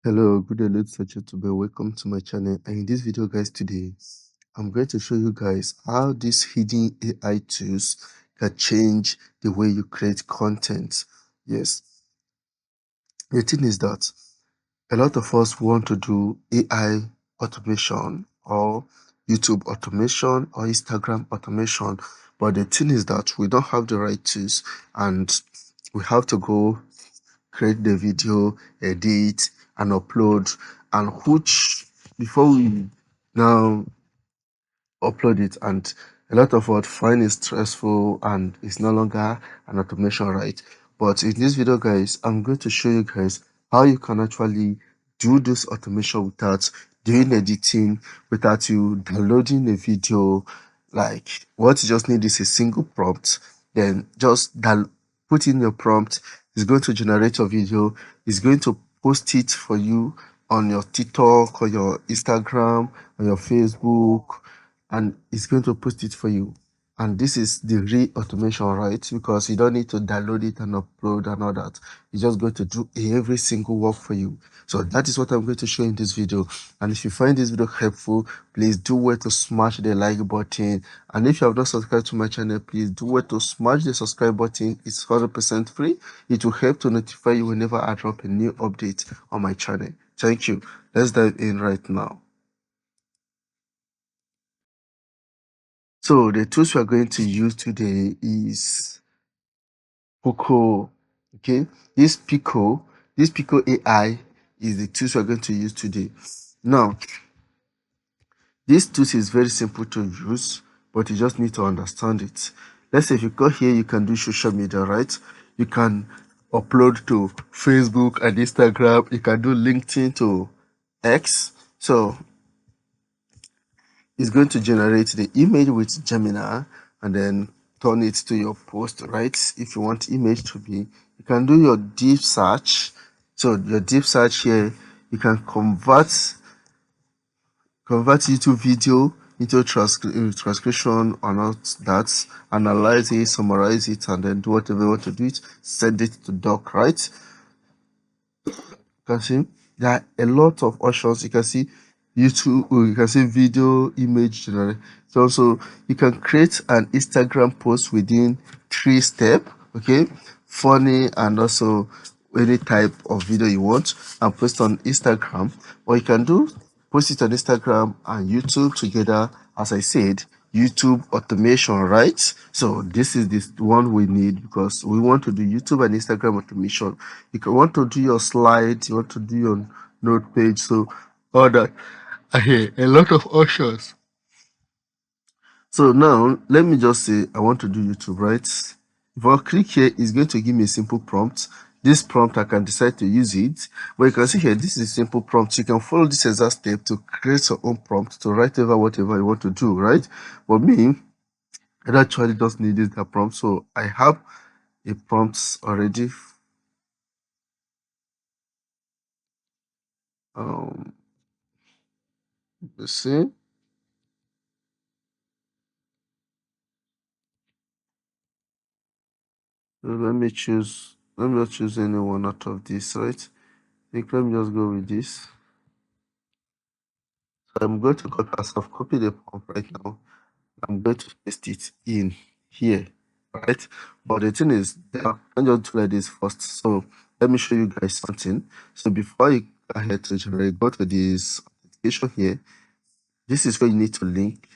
Hello, good day, ladies and gentlemen. Welcome to my channel. And in this video, guys, today I'm going to show you guys how these hidden AI tools can change the way you create content. Yes, the thing is that a lot of us want to do AI automation or YouTube automation or Instagram automation, but the thing is that we don't have the right tools and we have to go create the video, edit, and upload, and which before we now upload it, and a lot of what find it stressful and it's no longer an automation, right? But in this video, guys, I'm going to show you guys how you can actually do this automation without doing editing, without you downloading a video. Like, what you just need is a single prompt, then just put in your prompt. It's going to generate your video. It's going to post it for you on your TikTok or your Instagram or your Facebook, and it's going to post it for you. And this is the real automation, right? Because you don't need to download it and upload and all that. It's just going to do every single work for you. So that is what I'm going to show in this video. And if you find this video helpful, please do well to smash the like button. And if you have not subscribed to my channel, please do well to smash the subscribe button. It's 100% free. It will help to notify you whenever I drop a new update on my channel. Thank you. Let's dive in right now. So the tools we are going to use today is Poco. Okay, this Pico AI is the tools we are going to use today. Now, this tools is very simple to use, but you just need to understand it. Let's say if you go here, you can do social media, right? You can upload to Facebook and Instagram. You can do LinkedIn to X. So it's going to generate the image with Gemini and then turn it to your post, right? If you want image to be, you can do your deep search. So your deep search here, you can convert YouTube video into transcription or not, that, analyze it, summarize it, and then do whatever you want to do it, send it to doc, right? You can see there are a lot of options. You can see YouTube, you can see video, image generate. So also you can create an Instagram post within 3 steps, okay, funny and also any type of video you want, and post on Instagram. Or you can do post it on Instagram and YouTube together, as I said, YouTube automation, right? So this is this one we need because we want to do YouTube and Instagram automation. You can want to do your slides, you want to do your note page, so all that. Okay, a lot of options. So now let me just say I want to do YouTube, right? If I click here, it's going to give me a simple prompt. This prompt, I can decide to use it. But you can see here, this is a simple prompt. You can follow this exact step to create your own prompt to write over whatever you want to do, right? For me, it actually just needed a prompt. So I have a prompt already. Um, let's see. So let me just choose any one out of this, right? I think let me just go with this. So I'm going to copy, as I've copied the prompt right now, I'm going to paste it in here, right? But the thing is, I'm just do like this first. So let me show you guys something. So before you go ahead to generate, go to this application here. This is where you need to link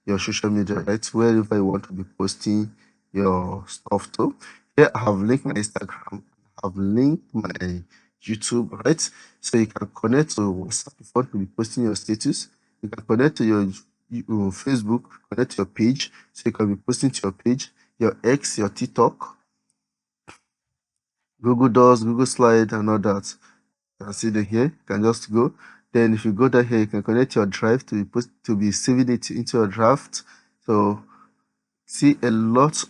your social media, right? Wherever you want to be posting your stuff to. Here I have linked my Instagram, I've linked my YouTube, right? So you can connect to WhatsApp if you want to be posting your status. You can connect to your Facebook, connect to your page, so you can be posting to your page, your X, your TikTok, Google Docs, Google Slide, and all that. You can see them here. You can just go. Then if you go down here, you can connect your drive to be saving it into your draft. So see a lot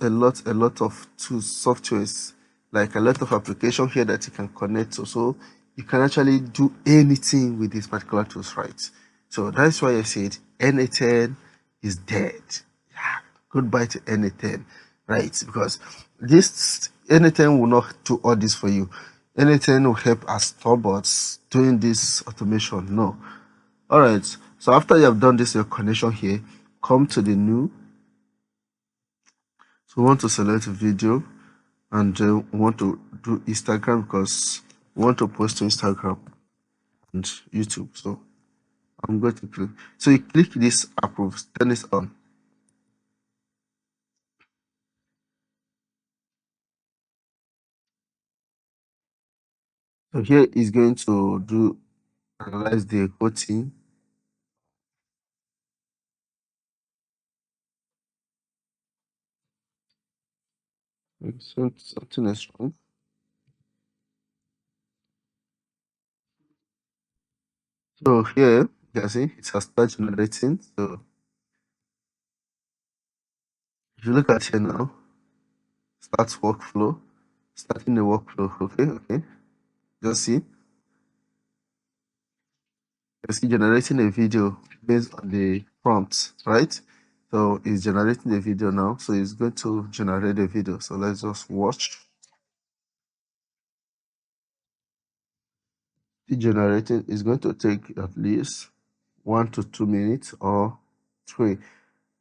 of tools, softwares, like a lot of application here that you can connect to. So you can actually do anything with these particular tools, right? So that's why I said n8n is dead. Yeah, goodbye to n8n, right? Because this n8n will not do all this for you. n8n will help as robots doing this automation. No. All right. So after you have done this, your connection here, come to the new. So we want to select video, and we want to do Instagram because we want to post to Instagram and YouTube. So I'm going to click. So you click this approve, turn this on. So here is going to do analyze the whole thing. Something is wrong. So here you can see it has started generating. So if you look at here now, start workflow, starting the workflow. Okay. Just see, you see generating a video based on the prompt, right? So it's generating the video now. So it's going to generate the video. So let's just watch. The generating is going to take at least 1 to 2 minutes or 3.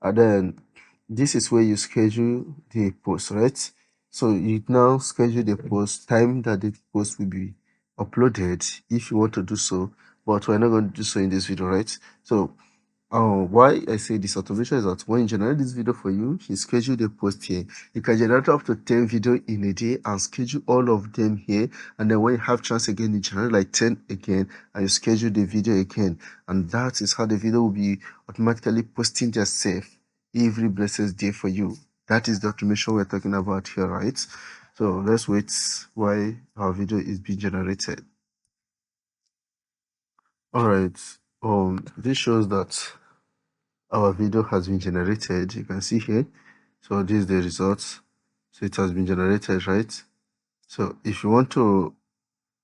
And then this is where you schedule the post, right? So you now schedule the post, time that the post will be uploaded if you want to do so, but we're not going to do so in this video, right? So why I say this automation is that when you generate this video for you, you schedule the post here. You can generate up to 10 video in a day and schedule all of them here. And then when you have chance again, you generate like 10 again and you schedule the video again. And that is how the video will be automatically posting themselves every blessed day for you. That is the automation we're talking about here, right? So let's wait while our video is being generated. All right. This shows that our video has been generated. You can see here. So this is the results. So it has been generated, right? So if you want to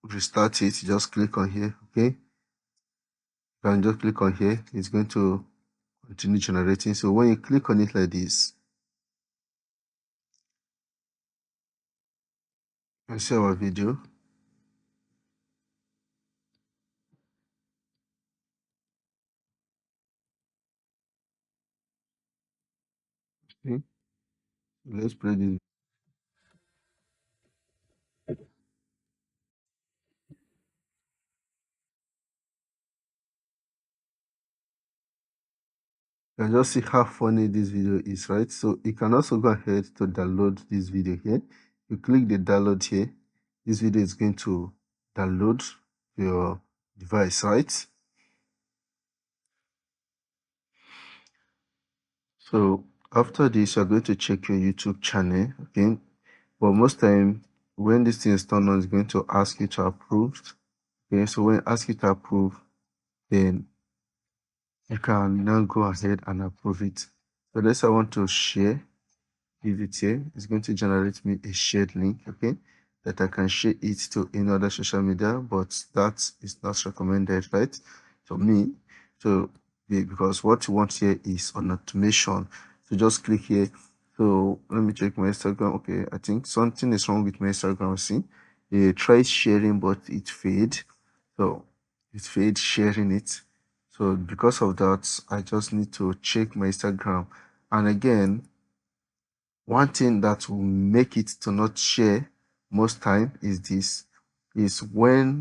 restart it, just click on here. Okay, you can just click on here. It's going to continue generating. So when you click on it like this, you can see our video. Okay, let's play this. You can just see how funny this video is, right? So you can also go ahead to download this video here. You click the download here. This video is going to download your device, right? So after this, you're going to check your YouTube channel, okay? But most time, when this thing is turned on, it's going to ask you to approve. Okay, so when it asks you to approve, then you can now go ahead and approve it. So let's say I want to share leave it here. It's going to generate me a shared link, okay, that I can share it to any other social media, but that is not recommended, right? So me, so because what you want here is on automation. So just click here. So let me check my Instagram. Okay, I think something is wrong with my Instagram. See, try sharing, but it failed. So it failed sharing it. So because of that, I just need to check my Instagram. And again, one thing that will make it to not share most time is this, is your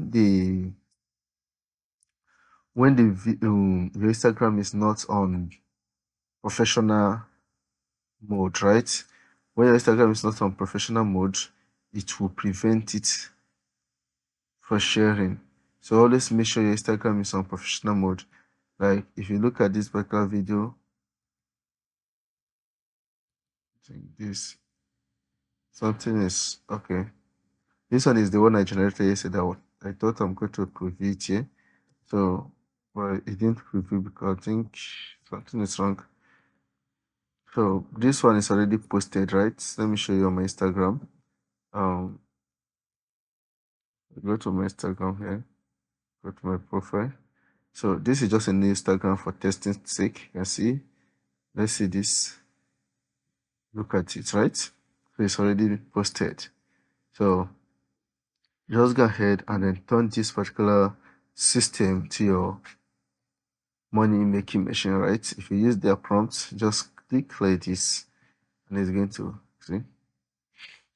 Instagram is not on professional mode, right? When your Instagram is not on professional mode, it will prevent it from sharing. So always make sure your Instagram is on professional mode. Like if you look at this particular video, I think this something is okay. This one is the one I generated yesterday. I thought I'm going to preview it here. So, but it didn't preview because I think something is wrong. So this one is already posted, right? Let me show you on my Instagram. Um, go to my Instagram here. Go to my profile. So this is just a new Instagram for testing sake. You can see. Let's see this. Look at it, right? So it's already posted. So just go ahead and then turn this particular system to your money making machine, right? If you use their prompts, just click like this and it's going to see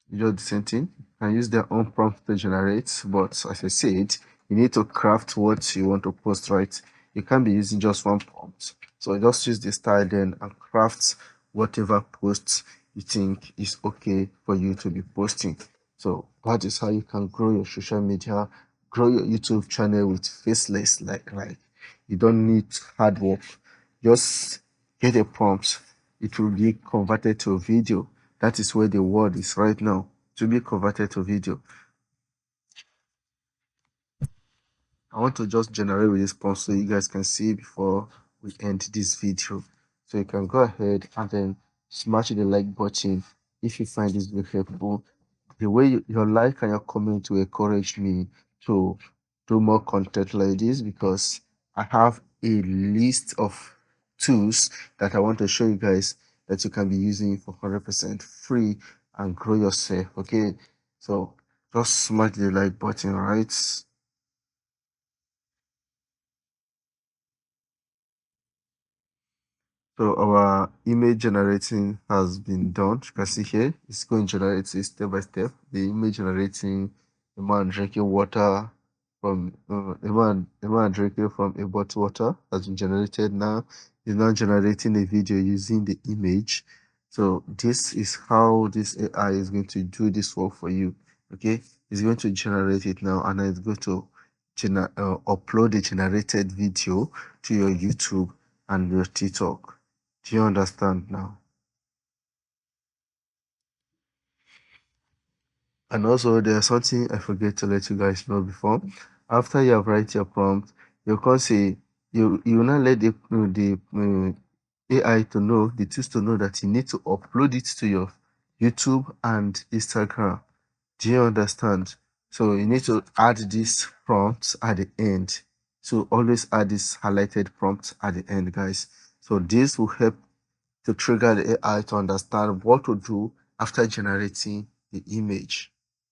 you do the same thing. You can use their own prompt to generate, but as I said, you need to craft what you want to post, right? You can't be using just one prompt. So just use the style then and craft whatever posts you think is okay for you to be posting. So that is how you can grow your social media, grow your YouTube channel with faceless like you don't need hard work. Just get a prompt. It will be converted to a video. That is where the world is right now, to be converted to video. I want to just generate with this prompt so you guys can see before we end this video. So you can go ahead and then smash the like button if you find this video helpful. The way your like and your comment will encourage me to do more content like this, because I have a list of tools that I want to show you guys that you can be using for 100% free and grow yourself. Okay, so just smash the like button, right? So our image generating has been done. You can see here, it's going to generate it step by step. The image generating a man drinking water from a man drinking from a bottle water has been generated now. It's now generating a video using the image. So this is how this AI is going to do this work for you. Okay, it's going to generate it now, and then it's going to upload the generated video to your YouTube and your TikTok. Do you understand now? And also, there's something I forget to let you guys know before. After you have write your prompt, you can say you will not let the AI to know, the tools to know that you need to upload it to your YouTube and Instagram. Do you understand? So you need to add this prompt at the end. So always add this highlighted prompt at the end, guys. So this will help to trigger the AI to understand what to do after generating the image.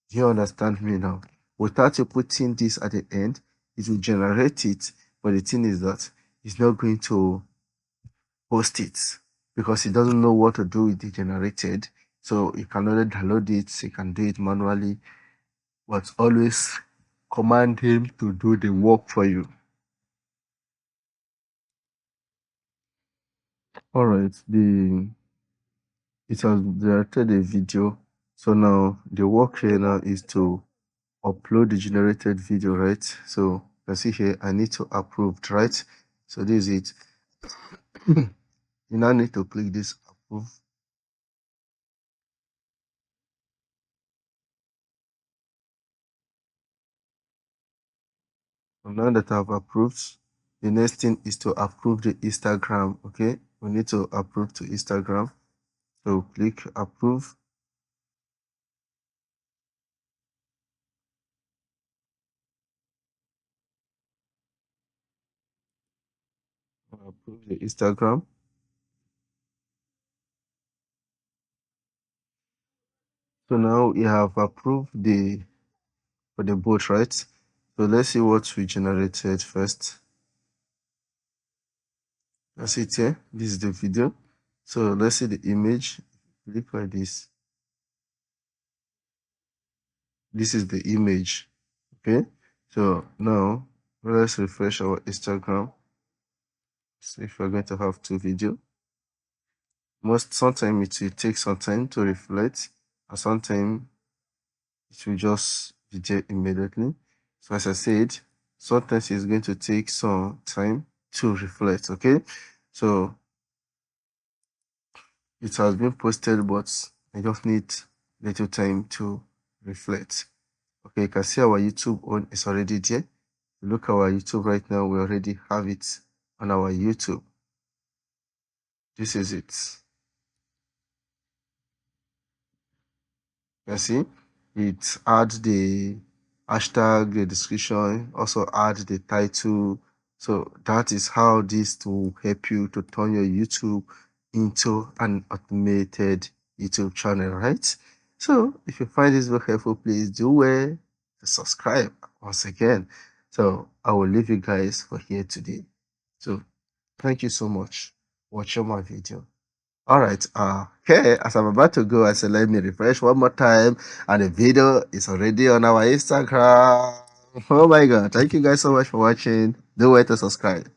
Do you understand me now? Without you putting this at the end, it will generate it, but the thing is that it's not going to post it because it doesn't know what to do with the generated. So you can only download it, you can do it manually, but always command him to do the work for you. All right, it has generated a video. So now the work here now is to upload the generated video, right? So you can see here I need to approve, right? So this is it. You now need to click this approve. So now that I've approved, the next thing is to approve the Instagram. Okay, we need to approve to Instagram. So click approve. Approve the Instagram. So now we have approved the for the bot, right? So let's see what we generated first. That's it here. This is the video. So let's see the image. Click like this. This is the image. Okay. So now let's refresh our Instagram. See if we're going to have two video. Sometimes it will take some time to reflect, and sometimes it will just be there immediately. So as I said, sometimes it's going to take some time to reflect. Okay. So it has been posted, but I just need little time to reflect. Okay, you can see our YouTube on is already there. Look at our YouTube right now, we already have it on our YouTube. This is it. You see, it adds the hashtag, the description, also add the title. So that is how this will help you to turn your YouTube into an automated YouTube channel, right? So if you find this very helpful, please do well to subscribe once again. So I will leave you guys for here today. So thank you so much for watching my video. All right. Okay. As I'm about to go, I said let me refresh one more time, and the video is already on our Instagram. Oh my God! Thank you guys so much for watching. Do wait to subscribe.